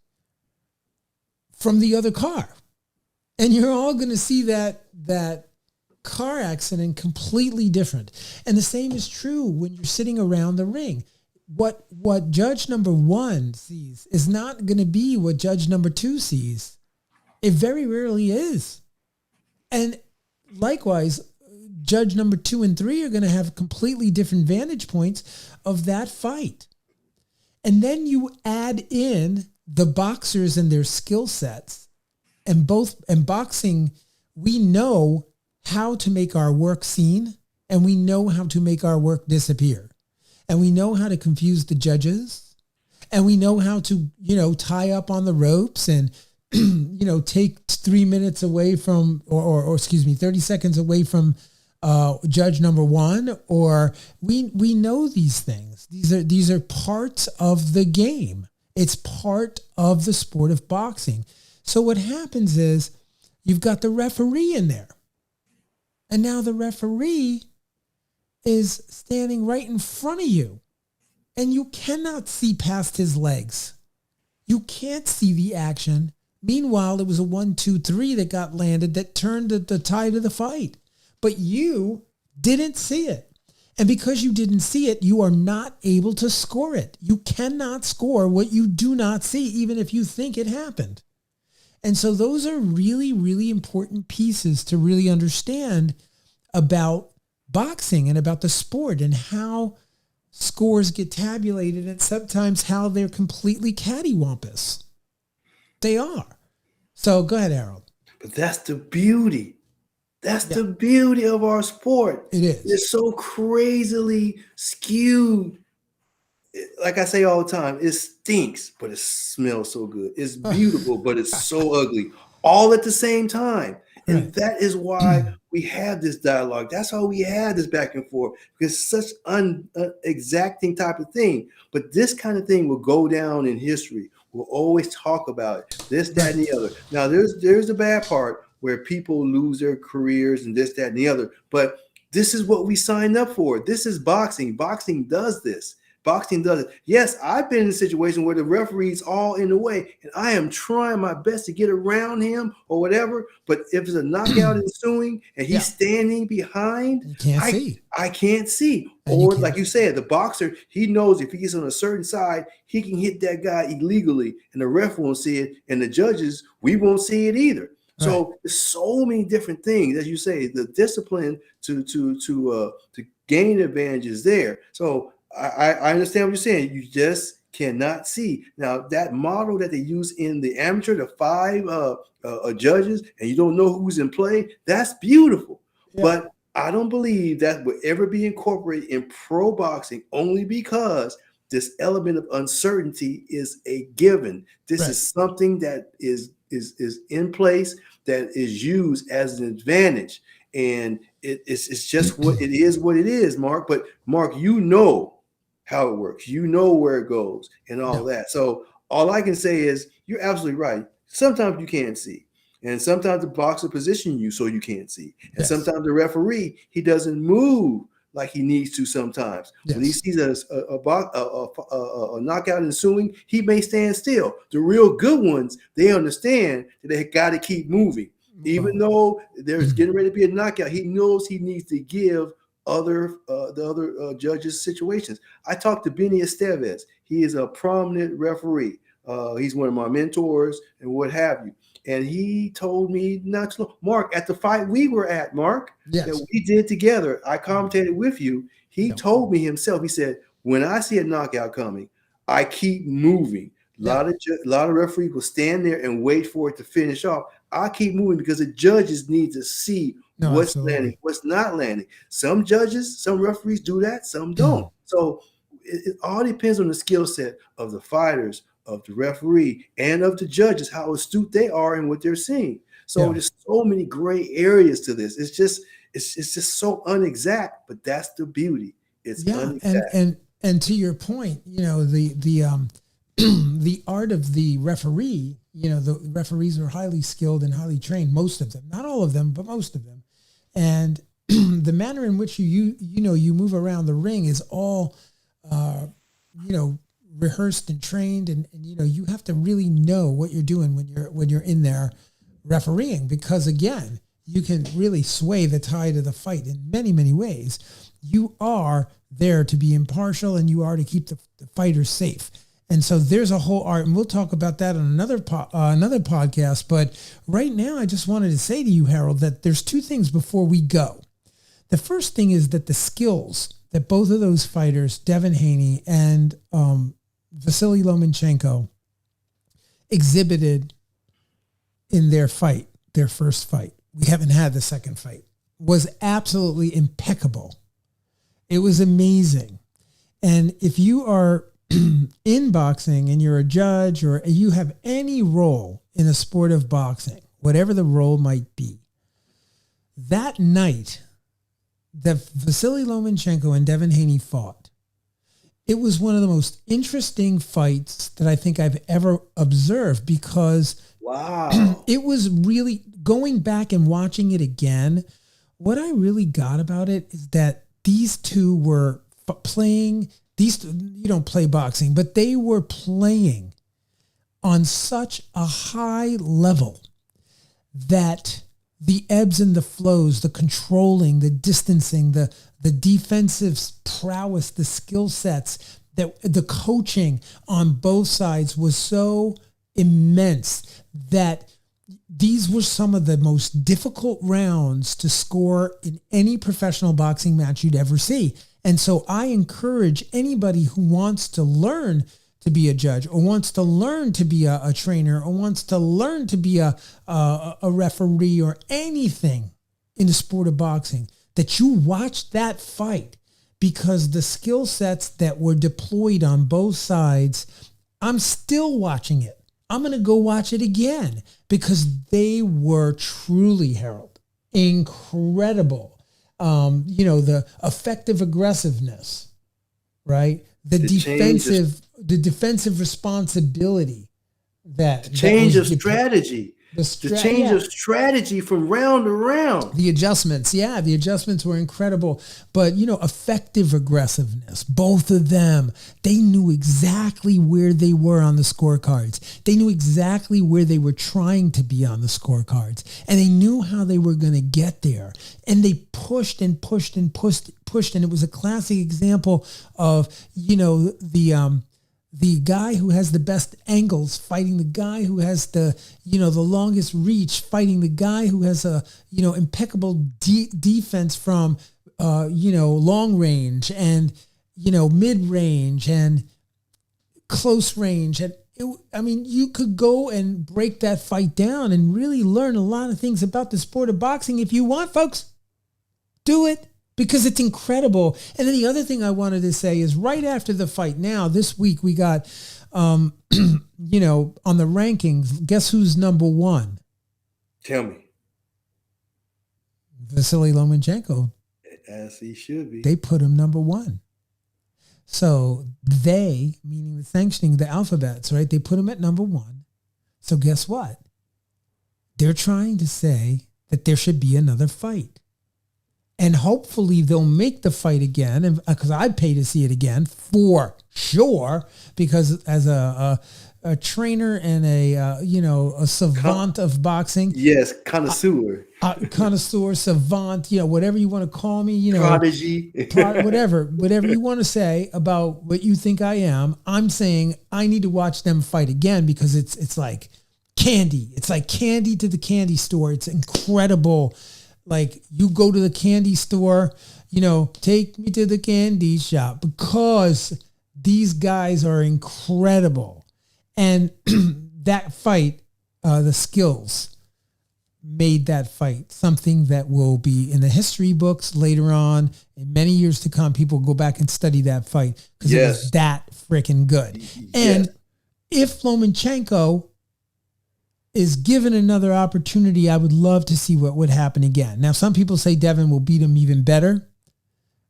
from the other car. And you're all going to see that car accident completely different. And the same is true when you're sitting around the ring. What judge number 1 sees is not going to be what judge number 2 sees. It very rarely is. And likewise, judge number 2 and 3 are going to have completely different vantage points of that fight. And then you add in the boxers and their skill sets. And boxing, we know how to make our work seen, and we know how to make our work disappear. And we know how to confuse the judges, and we know how to, tie up on the ropes and, take 3 minutes away from, or 30 seconds away from judge number 1, or we know these things. These are parts of the game. It's part of the sport of boxing. So what happens is you've got the referee in there. And now the referee is standing right in front of you. And you cannot see past his legs. You can't see the action. Meanwhile, it was a 1, 2, 3 that got landed that turned the tide of the fight. But you didn't see it. And because you didn't see it, you are not able to score it. You cannot score what you do not see, even if you think it happened. And so those are really, really important pieces to really understand about boxing and about the sport and how scores get tabulated and sometimes how they're completely cattywampus. They are. So go ahead, Harold. But that's the beauty. That's the beauty of our sport. It is. It's so crazily skewed. Like I say all the time, it stinks, but it smells so good. It's beautiful, but it's so ugly. All at the same time. And that is why we have this dialogue. That's why we have this back and forth. Because it's such exacting type of thing. But this kind of thing will go down in history. We'll always talk about it. This, that, and the other. Now, there's the bad part where people lose their careers and this, that, and the other. But this is what we signed up for. This is boxing. Boxing does this. Boxing does it. Yes, I've been in a situation where the referee's all in the way, and I am trying my best to get around him or whatever. But if it's a knockout ensuing and he's standing behind, I can't see. Or like you said, the boxer, he knows if he gets on a certain side, he can hit that guy illegally, and the ref won't see it, and the judges, we won't see it either. So there's so many different things, as you say, the discipline to gain advantage is there. So I understand what you're saying. You just cannot see. Now, that model that they use in the amateur, the 5 judges, and you don't know who's in play, that's beautiful. Yeah. But I don't believe that would ever be incorporated in pro boxing only because this element of uncertainty is a given. This is something that is in place, that is used as an advantage. and it's just what it is, Mark. But Mark, you know how it works. You know where it goes and all that. So all I can say is you're absolutely right. Sometimes you can't see. And sometimes the boxer position you so you can't see. And sometimes the referee, he doesn't move like he needs to sometimes. When he sees a knockout ensuing, he may stand still. The real good ones, they understand that they got to keep moving. Even though there's getting ready to be a knockout, he knows he needs to give the other judges situations. I talked to Benny Estevez. He is a prominent referee. He's one of my mentors and what have you. And he told me not to look. Mark, at the fight we were at, Mark, that we did together, I commentated with you. He told me himself, he said, when I see a knockout coming, I keep moving. A lot of referees will stand there and wait for it to finish off. I keep moving because the judges need to see what's landing, what's not landing. Some judges, some referees do that, some don't. So it all depends on the skill set of the fighters, of the referee, and of the judges, how astute they are and what they're seeing. So there's so many gray areas to this. It's just so unexact, but that's the beauty. It's unexact. And to your point, the the art of the referee, the referees are highly skilled and highly trained, most of them, not all of them, but most of them. And the manner in which you move around the ring is all, rehearsed and trained, and you have to really know what you're doing when you're in there refereeing, because again, you can really sway the tide of the fight in many, many ways. You are there to be impartial, and you are to keep the fighters safe. And so there's a whole art, and we'll talk about that on another podcast. But right now, I just wanted to say to you, Harold, that there's two things before we go. The first thing is that the skills that both of those fighters, Devin Haney and Vasily Lomachenko, exhibited in their first fight, we haven't had the second fight, was absolutely impeccable. It was amazing. And if you are in boxing and you're a judge or you have any role in the sport of boxing, whatever the role might be, that night that Vasily Lomachenko and Devin Haney fought, it was one of the most interesting fights that I think I've ever observed, because it was really, going back and watching it again, what I really got about it is that these two were playing, you don't play boxing, but they were playing on such a high level that the ebbs and the flows, the controlling, the distancing, the defensive prowess, the skill sets, that the coaching on both sides was so immense that these were some of the most difficult rounds to score in any professional boxing match you'd ever see. And so I encourage anybody who wants to learn to be a judge, or wants to learn to be a trainer, or wants to learn to be a referee, or anything in the sport of boxing, that you watch that fight, because the skill sets that were deployed on both sides, I'm still watching it. I'm going to go watch it again, because they were truly, Harold, incredible. The effective aggressiveness, right? The defensive responsibility, the change of strategy. The change of strategy from round to round. The adjustments, the adjustments were incredible. But, effective aggressiveness, both of them, they knew exactly where they were on the scorecards. They knew exactly where they were trying to be on the scorecards. And they knew how they were going to get there. And they pushed and pushed and pushed. And it was a classic example of, the guy who has the best angles fighting the guy who has the longest reach, fighting the guy who has a, impeccable defense from, long range and, mid range and close range. And you could go and break that fight down and really learn a lot of things about the sport of boxing. If you want, folks, do it, because it's incredible. And then the other thing I wanted to say is, right after the fight, now this week we got, on the rankings, guess who's number one? Tell me. Vasily Lomachenko, as he should be. they put him number one. So they, meaning the sanctioning, the alphabets, right? They put him at number one. So guess what? They're trying to say that there should be another fight. And hopefully they'll make the fight again. And because I'd pay to see it again for sure. Because as a trainer and a savant of boxing. Yes, connoisseur. Connoisseur, savant, whatever you want to call me, prodigy, whatever you want to say about what you think I am. I'm saying I need to watch them fight again because it's like candy. It's like candy to the candy store. It's incredible. Like you go to the candy store, take me to the candy shop because these guys are incredible. And that fight, the skills made that fight something that will be in the history books later on. In many years to come, people go back and study that fight because it was that freaking good. And if Lomachenko is given another opportunity, I would love to see what would happen again. Now, some people say Devin will beat him even better.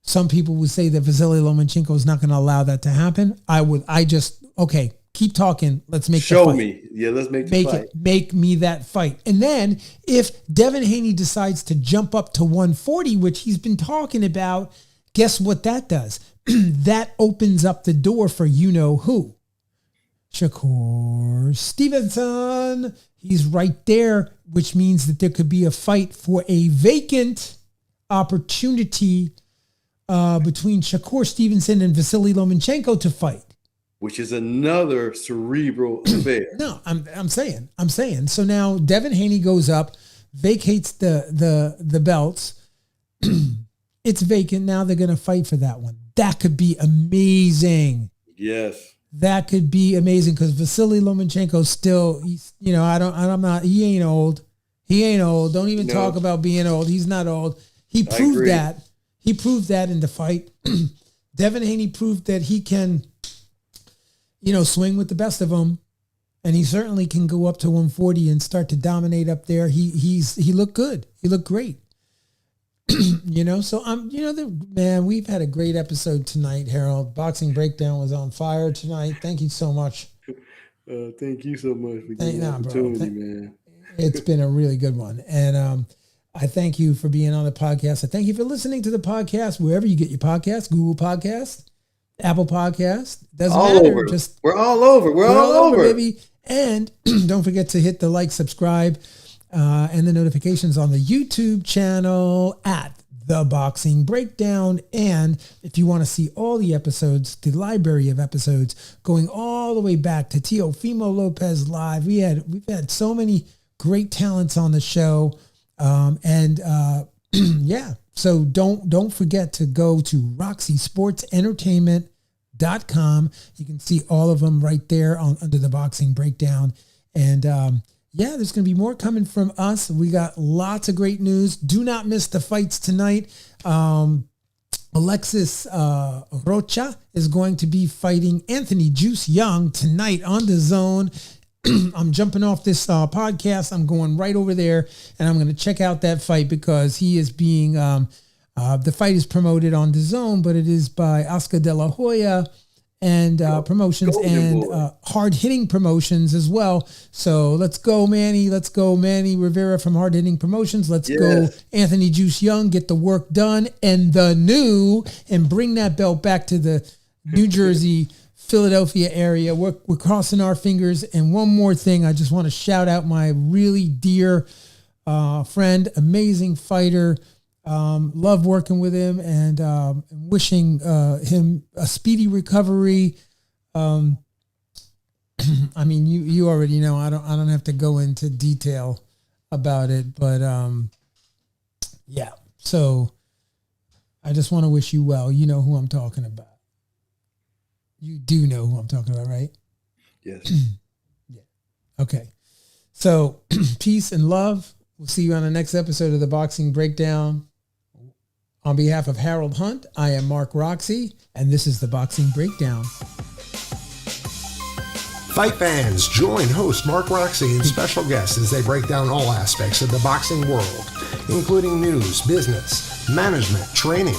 Some people would say that Vasily Lomachenko is not going to allow that to happen. Okay, keep talking. Let's make the fight. Show me. Yeah, let's make the fight. Make me that fight. And then if Devin Haney decides to jump up to 140, which he's been talking about, guess what that does? That opens up the door for who. Shakur Stevenson. He's right there, which means that there could be a fight for a vacant opportunity between Shakur Stevenson and Vasily Lomachenko to fight. Which is another cerebral affair. No, I'm saying. So now Devin Haney goes up, vacates the belts. It's vacant. Now they're going to fight for that one. That could be amazing. Yes. That could be amazing because Vasily Lomachenko still, he ain't old. He ain't old. Don't even talk about being old. He's not old. He proved that. He proved that in the fight. Devin Haney proved that he can, swing with the best of them. And he certainly can go up to 140 and start to dominate up there. He looked good. He looked great. So man, we've had a great episode tonight, Harold. Boxing Breakdown was on fire tonight. Thank you so much. Thank you so much for giving the opportunity, man. It's been a really good one. And I thank you for being on the podcast. I thank you for listening to the podcast, wherever you get your podcast, Google Podcast, Apple Podcast. Doesn't matter. Over. We're all over. We're all over, baby. And don't forget to hit the like, subscribe, and the notifications on the YouTube channel at The Boxing Breakdown. And if you want to see all the episodes, the library of episodes going all the way back to Teofimo Lopez Live. We've had so many great talents on the show. So don't forget to go to RoxySportsEntertainment.com. You can see all of them right there under The Boxing Breakdown. And there's going to be more coming from us. We got lots of great news. Do not miss the fights tonight. Alexis Rocha is going to be fighting Anthony Juice Young tonight on DAZN. I'm jumping off this podcast. I'm going right over there, and I'm going to check out that fight because he is being the fight is promoted on DAZN, but it is by Oscar De La Hoya and promotions and Hard Hitting Promotions as well. So let's go, Manny. Let's go, Manny Rivera from Hard Hitting Promotions. Let's go, Anthony Juice Young. Get the work done and bring that belt back to the New Jersey, Philadelphia area. We're crossing our fingers. And one more thing, I just want to shout out my really dear friend, amazing fighter. Love working with him and wishing him a speedy recovery. I mean, you already know. I don't have to go into detail about it, but yeah. So I just want to wish you well. You know who I'm talking about. You do know who I'm talking about, right? Yes. Yeah. Okay. So peace and love. We'll see you on the next episode of The Boxing Breakdown. On behalf of Harold Hunt, I am Mark Roxy, and this is The Boxing Breakdown. Fight fans, join host Mark Roxy and special guests as they break down all aspects of the boxing world, including news, business, management, training,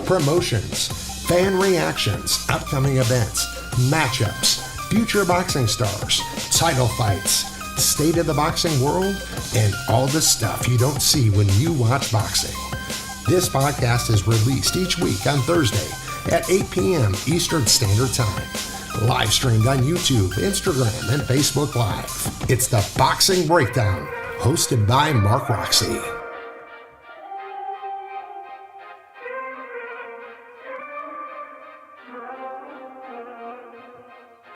promotions, fan reactions, upcoming events, matchups, future boxing stars, title fights, state of the boxing world, and all the stuff you don't see when you watch boxing. This podcast is released each week on Thursday at 8 p.m. Eastern Standard Time. Live streamed on YouTube, Instagram, and Facebook Live. It's the Boxing Breakdown, hosted by Mark Roxy.